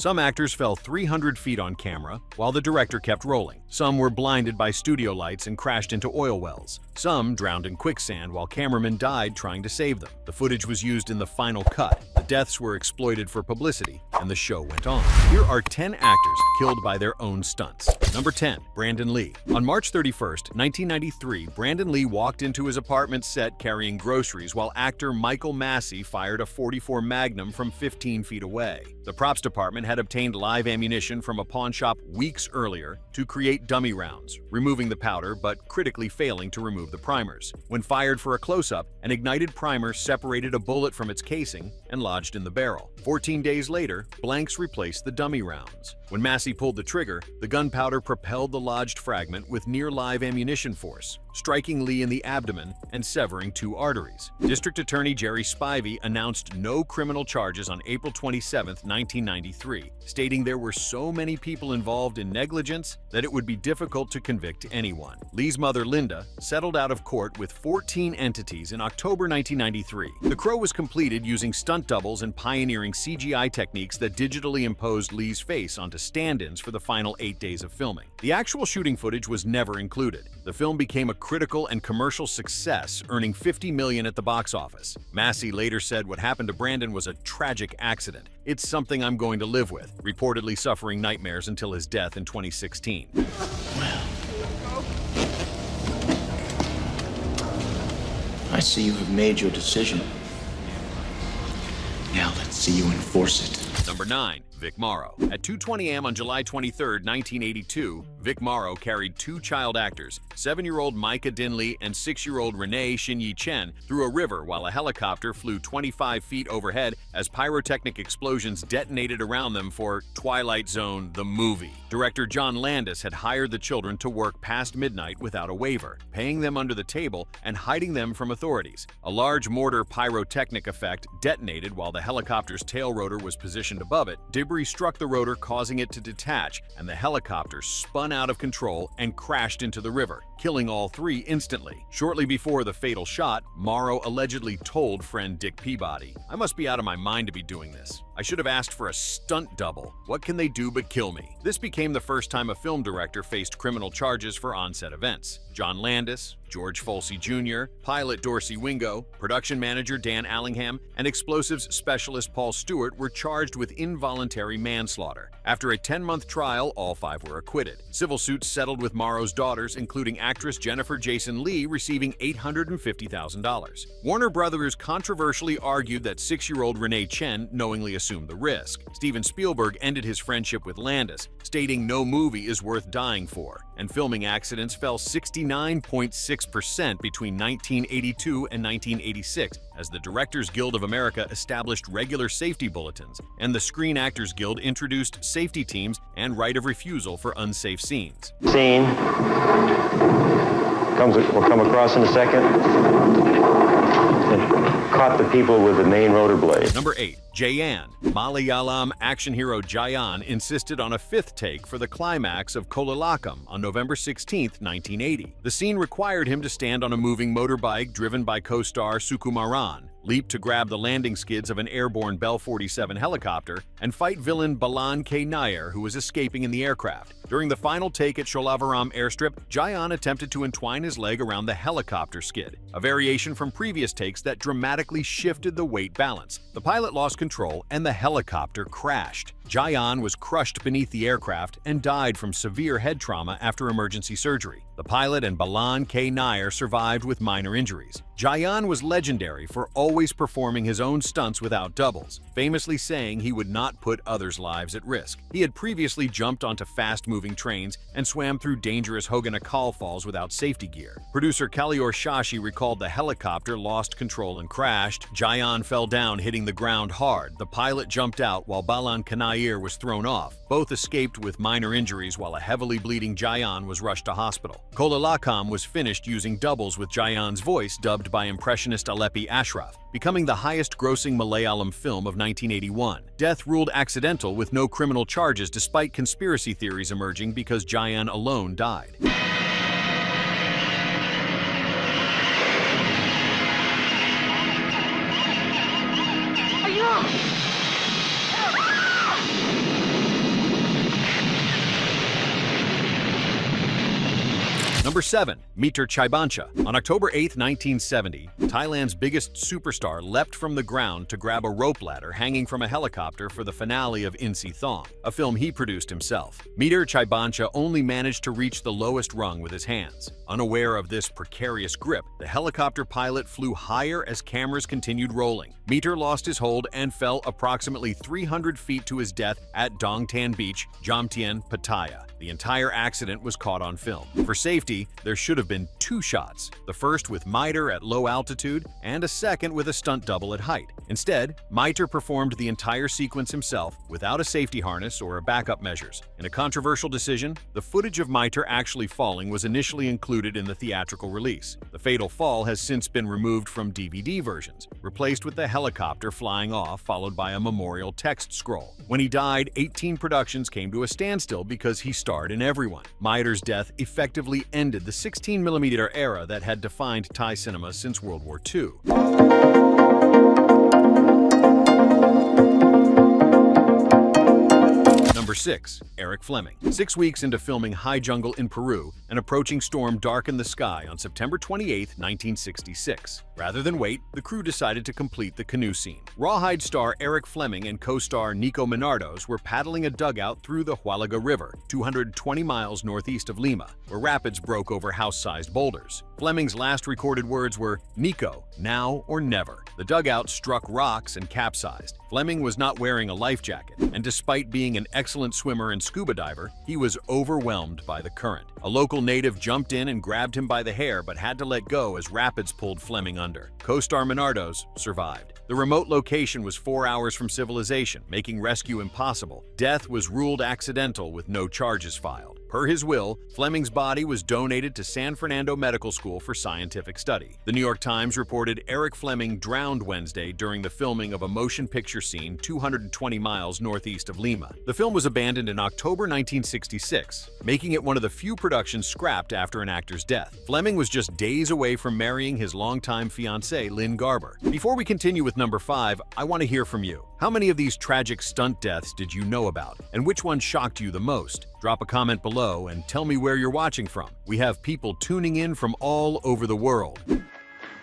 Some actors fell 300 feet on camera, while the director kept rolling. Some were blinded by studio lights and crashed into oil wells. Some drowned in quicksand while cameramen died trying to save them. The footage was used in the final cut. The deaths were exploited for publicity, and the show went on. Here are 10 actors killed by their own stunts. Number 10. Brandon Lee. On March 31st, 1993, Brandon Lee walked into his apartment set carrying groceries while actor Michael Massey fired a .44 Magnum from 15 feet away. The props department had obtained live ammunition from a pawn shop weeks earlier to create dummy rounds, removing the powder but critically failing to remove the primers. When fired for a close-up, an ignited primer separated a bullet from its casing and lodged in the barrel. 14 days later, blanks replaced the dummy rounds. When Massey pulled the trigger, the gunpowder propelled the lodged fragment with near-live ammunition force, striking Lee in the abdomen and severing 2 arteries. District Attorney Jerry Spivey announced no criminal charges on April 27, 1993, stating there were so many people involved in negligence that it would be difficult to convict anyone. Lee's mother, Linda, settled out of court with 14 entities in October 1993. The Crow was completed using stunt doubles and pioneering CGI techniques that digitally imposed Lee's face onto stand-ins for the final 8 days of filming. The actual shooting footage was never included. The film became a critical and commercial success, earning $50 million at the box office. Massey later said what happened to Brandon was a tragic accident. It's something I'm going to live with, reportedly suffering nightmares until his death in 2016. Well, I see you have made your decision. Now let's see you enforce it. Number 9. Vic Morrow. At 2:20 a.m. on July 23, 1982, Vic Morrow carried 2 child actors, 7-year-old Micah Dinley and 6-year-old Renee Shinyi Chen, through a river while a helicopter flew 25 feet overhead as pyrotechnic explosions detonated around them for Twilight Zone: The Movie. Director John Landis had hired the children to work past midnight without a waiver, paying them under the table and hiding them from authorities. A large mortar pyrotechnic effect detonated while the helicopter's tail rotor was positioned above it. Debris struck the rotor, causing it to detach, and the helicopter spun out of control and crashed into the river, killing all 3 instantly. Shortly before the fatal shot, Morrow allegedly told friend Dick Peabody, "I must be out of my mind to be doing this. I should have asked for a stunt double. What can they do but kill me?" This became the first time a film director faced criminal charges for on-set events. John Landis, George Folsey Jr., pilot Dorsey Wingo, production manager Dan Allingham, and explosives specialist Paul Stewart were charged with involuntary manslaughter. After a 10-month trial, all 5 were acquitted. Civil suits settled with Morrow's daughters, including actress Jennifer Jason Leigh, receiving $850,000. Warner Brothers controversially argued that 6-year-old Renee Chen knowingly assumed the risk. Steven Spielberg ended his friendship with Landis, stating no movie is worth dying for, and filming accidents fell 69.6% between 1982 and 1986, as the Directors Guild of America established regular safety bulletins, and the Screen Actors Guild introduced safety teams and right of refusal for unsafe scenes. Scene will come across in a second. It caught the people with the main rotor blade. Number 8. Jayan. Malayalam action hero Jayan insisted on a 5th take for the climax of Kolalakam on November 16, 1980. The scene required him to stand on a moving motorbike driven by co-star Sukumaran, leap to grab the landing skids of an airborne Bell 47 helicopter, and fight villain Balan K. Nair, who was escaping in the aircraft. During the final take at Sholavaram airstrip, Jayan attempted to entwine his leg around the helicopter skid, a variation from previous takes that dramatically shifted the weight balance. The pilot lost control and the helicopter crashed. Jayan was crushed beneath the aircraft and died from severe head trauma after emergency surgery. The pilot and Balan K. Nair survived with minor injuries. Jayan was legendary for always performing his own stunts without doubles, famously saying he would not put others' lives at risk. He had previously jumped onto fast-moving trains and swam through dangerous Hoganakal falls without safety gear. Producer Kalior Shashi recalled the helicopter lost control and crashed. Jayan fell down, hitting the ground hard. The pilot jumped out while Balan Kanair was thrown off. Both escaped with minor injuries while a heavily bleeding Jayan was rushed to hospital. Kolalakam was finished using doubles with Jayan's voice dubbed by impressionist Alepi Ashraf, becoming the highest-grossing Malayalam film of 1981. Death ruled accidental with no criminal charges despite conspiracy theories emerging because Jayan alone died. Number 7. Meter Chaibancha. On October 8, 1970, Thailand's biggest superstar leapt from the ground to grab a rope ladder hanging from a helicopter for the finale of Insi Thong, a film he produced himself. Meter Chaibancha only managed to reach the lowest rung with his hands. Unaware of this precarious grip, the helicopter pilot flew higher as cameras continued rolling. Meter lost his hold and fell approximately 300 feet to his death at Dong Tan Beach, Jomtien, Pattaya. The entire accident was caught on film. For safety, there should have been 2 shots, the first with Meiter at low altitude and a second with a stunt double at height. Instead, Meiter performed the entire sequence himself without a safety harness or backup measures. In a controversial decision, the footage of Meiter actually falling was initially included in the theatrical release. The fatal fall has since been removed from DVD versions, replaced with the helicopter flying off followed by a memorial text scroll. When he died, 18 productions came to a standstill because he starred in everyone. Meiter's death effectively ended the 16mm era that had defined Thai cinema since World War II. Number 6. Eric Fleming. 6 weeks into filming High Jungle in Peru, an approaching storm darkened the sky on September 28, 1966. Rather than wait, the crew decided to complete the canoe scene. Rawhide star Eric Fleming and co-star Nico Minardos were paddling a dugout through the Hualaga River, 220 miles northeast of Lima, where rapids broke over house-sized boulders. Fleming's last recorded words were, "Nico, now or never." The dugout struck rocks and capsized. Fleming was not wearing a life jacket, and despite being an excellent swimmer and scuba diver, he was overwhelmed by the current. A local native jumped in and grabbed him by the hair but had to let go as rapids pulled Fleming under. Co-star Minardos survived. The remote location was 4 hours from civilization, making rescue impossible. Death was ruled accidental with no charges filed. Per his will, Fleming's body was donated to San Fernando Medical School for scientific study. The New York Times reported Eric Fleming drowned Wednesday during the filming of a motion picture scene 220 miles northeast of Lima. The film was abandoned in October 1966, making it one of the few productions scrapped after an actor's death. Fleming was just days away from marrying his longtime fiancée, Lynn Garber. Before we continue with number 5, I want to hear from you. How many of these tragic stunt deaths did you know about, and which one shocked you the most? Drop a comment below and tell me where you're watching from. We have people tuning in from all over the world.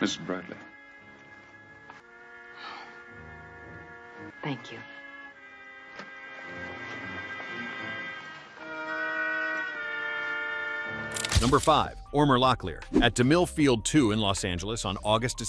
Mrs. Bradley. Thank you. Number 5. Ormer Locklear. At DeMille Field 2 in Los Angeles on August 2,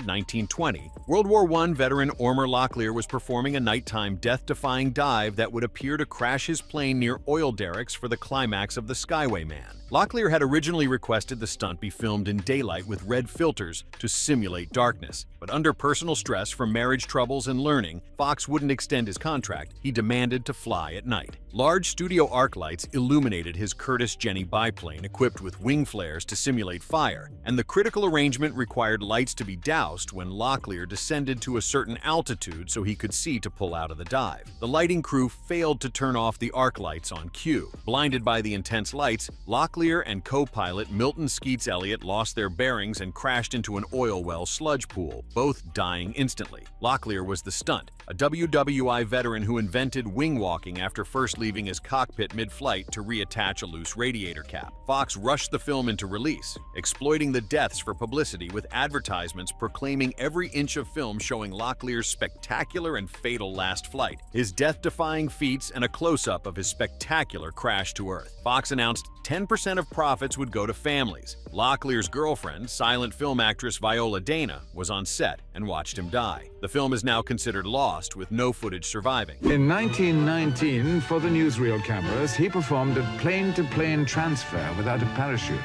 1920, World War I veteran Ormer Locklear was performing a nighttime death-defying dive that would appear to crash his plane near oil derricks for the climax of The Skyway Man. Locklear had originally requested the stunt be filmed in daylight with red filters to simulate darkness, but under personal stress from marriage troubles and learning, Fox wouldn't extend his contract. He demanded to fly at night. Large studio arc lights illuminated his Curtiss Jenny biplane equipped with wing flares to simulate fire, and the critical arrangement required lights to be doused when Locklear descended to a certain altitude so he could see to pull out of the dive. The lighting crew failed to turn off the arc lights on cue. Blinded by the intense lights, Locklear and co-pilot Milton Skeets Elliott lost their bearings and crashed into an oil well sludge pool, both dying instantly. Locklear was the stunt, a WWI veteran who invented wing walking after first leaving his cockpit mid-flight to reattach a loose radiator cap. Fox rushed the film into release, exploiting the deaths for publicity with advertisements proclaiming every inch of film showing Locklear's spectacular and fatal last flight, his death-defying feats, and a close-up of his spectacular crash to Earth. Fox announced 10% of profits would go to families. Locklear's girlfriend, silent film actress Viola Dana, was on set and watched him die. The film is now considered lost, with no footage surviving. In 1919, for the newsreel cameras, he performed a plane-to-plane transfer without a parachute.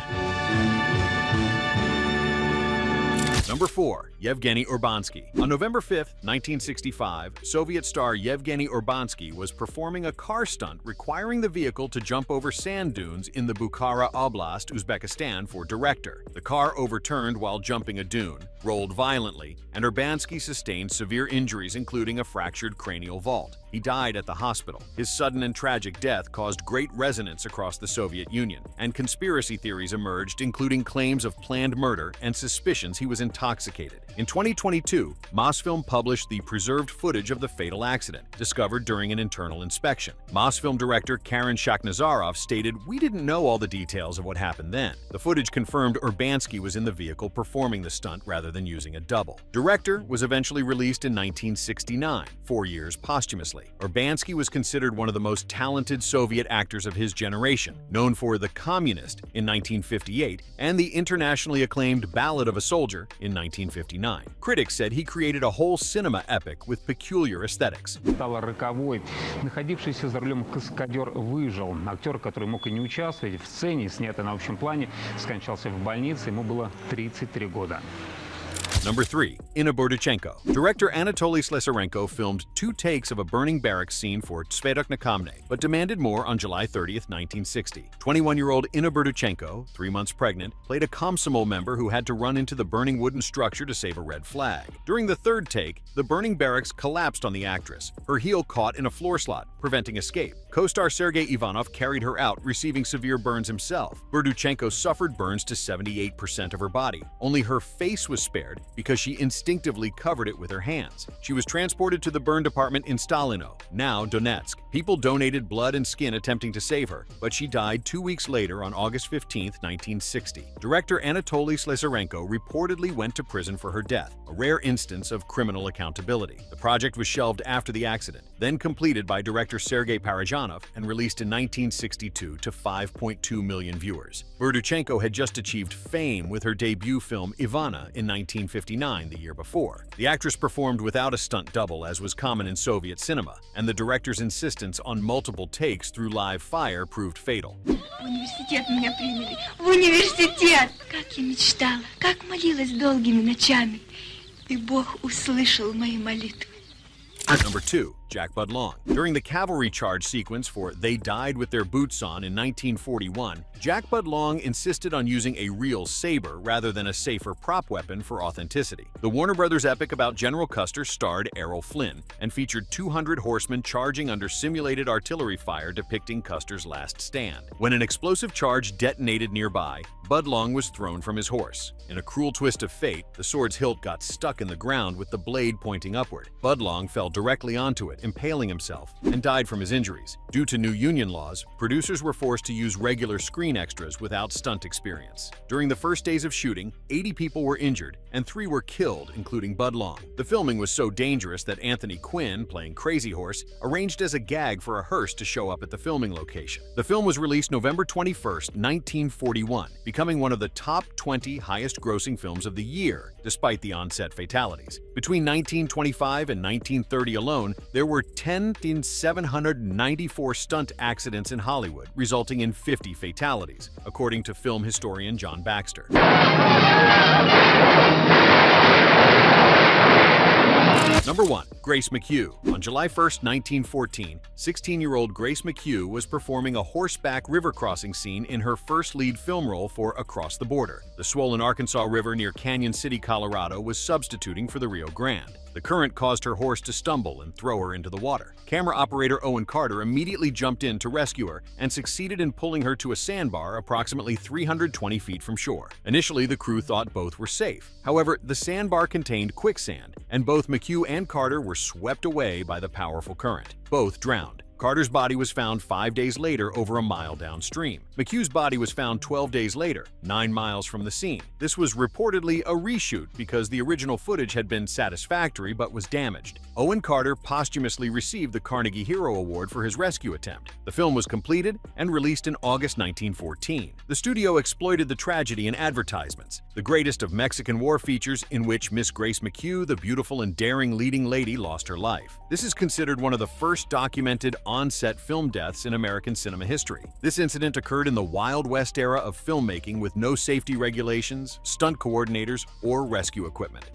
Number 4. Yevgeny Urbansky. On November 5, 1965, Soviet star Yevgeny Urbansky was performing a car stunt requiring the vehicle to jump over sand dunes in the Bukhara Oblast, Uzbekistan for director. The car overturned while jumping a dune, rolled violently, and Urbansky sustained severe injuries including a fractured cranial vault. He died at the hospital. His sudden and tragic death caused great resonance across the Soviet Union, and conspiracy theories emerged including claims of planned murder and suspicions he was entirely intoxicated. In 2022, Mosfilm published the preserved footage of the fatal accident, discovered during an internal inspection. Mosfilm director Karen Shakhnazarov stated, "We didn't know all the details of what happened then." The footage confirmed Urbanski was in the vehicle performing the stunt rather than using a double. Director was eventually released in 1969, 4 years posthumously. Urbanski was considered one of the most talented Soviet actors of his generation, known for The Communist in 1958 and the internationally acclaimed Ballad of a Soldier in 1959. Critics said he created a whole cinema epic with peculiar aesthetics. Стала роковой. Находившийся за рулем каскадер выжил. Актер, который мог и не участвовать в сцене, снятой на общем плане, скончался в больнице. Ему было 33 года. Number 3. Inna Burdichenko. Director Anatoly Slesarenko filmed 2 takes of a burning barracks scene for tvcontroversy, but demanded more on July 30, 1960. 21-year-old Inna Burdichenko, 3 months pregnant, played a Komsomol member who had to run into the burning wooden structure to save a red flag. During the 3rd take, the burning barracks collapsed on the actress. Her heel caught in a floor slot, preventing escape. Co-star Sergei Ivanov carried her out, receiving severe burns himself. Burdichenko suffered burns to 78% of her body. Only her face was spared because she instinctively covered it with her hands. She was transported to the burn department in Stalino, now Donetsk. People donated blood and skin attempting to save her, but she died 2 weeks later on August 15, 1960. Director Anatoly Slesarenko reportedly went to prison for her death, a rare instance of criminal accountability. The project was shelved after the accident, then completed by director Sergei Parajanov and released in 1962 to 5.2 million viewers. Burdichenko had just achieved fame with her debut film Ivana in 1959, the year before. The actress performed without a stunt double, as was common in Soviet cinema, and the director's insistence on multiple takes through live fire proved fatal. В университет меня приняли. В университет! Как я мечтала, как молилась долгими ночами. И Бог услышал мои молитвы. Number 2. Jack Budlong. During the cavalry charge sequence for They Died with Their Boots On in 1941, Jack Budlong insisted on using a real saber rather than a safer prop weapon for authenticity. The Warner Brothers epic about General Custer starred Errol Flynn and featured 200 horsemen charging under simulated artillery fire depicting Custer's last stand. When an explosive charge detonated nearby, Budlong was thrown from his horse. In a cruel twist of fate, the sword's hilt got stuck in the ground with the blade pointing upward. Budlong fell directly onto it, impaling himself, and died from his injuries. Due to new union laws, producers were forced to use regular screen extras without stunt experience. During the first days of shooting, 80 people were injured and 3 were killed, including Budlong. The filming was so dangerous that Anthony Quinn, playing Crazy Horse, arranged as a gag for a hearse to show up at the filming location. The film was released November 21, 1941, becoming one of the top 20 highest-grossing films of the year, despite the on-set fatalities. Between 1925 and 1930 alone, there were 10,794 stunt accidents in Hollywood, resulting in 50 fatalities, according to film historian John Baxter. Number 1. Grace McHugh. On July 1, 1914, 16-year-old Grace McHugh was performing a horseback river crossing scene in her first lead film role for Across the Border. The swollen Arkansas River near Canyon City, Colorado was substituting for the Rio Grande. The current caused her horse to stumble and throw her into the water. Camera operator Owen Carter immediately jumped in to rescue her and succeeded in pulling her to a sandbar approximately 320 feet from shore. Initially, the crew thought both were safe. However, the sandbar contained quicksand, and both McHugh and Carter were swept away by the powerful current. Both drowned. Carter's body was found 5 days later over a mile downstream. McHugh's body was found 12 days later, 9 miles from the scene. This was reportedly a reshoot because the original footage had been satisfactory but was damaged. Owen Carter posthumously received the Carnegie Hero Award for his rescue attempt. The film was completed and released in August 1914. The studio exploited the tragedy in advertisements, the greatest of Mexican War features in which Miss Grace McHugh, the beautiful and daring leading lady, lost her life. This is considered one of the first documented on-set film deaths in American cinema history. This incident occurred in the Wild West era of filmmaking with no safety regulations, stunt coordinators, or rescue equipment.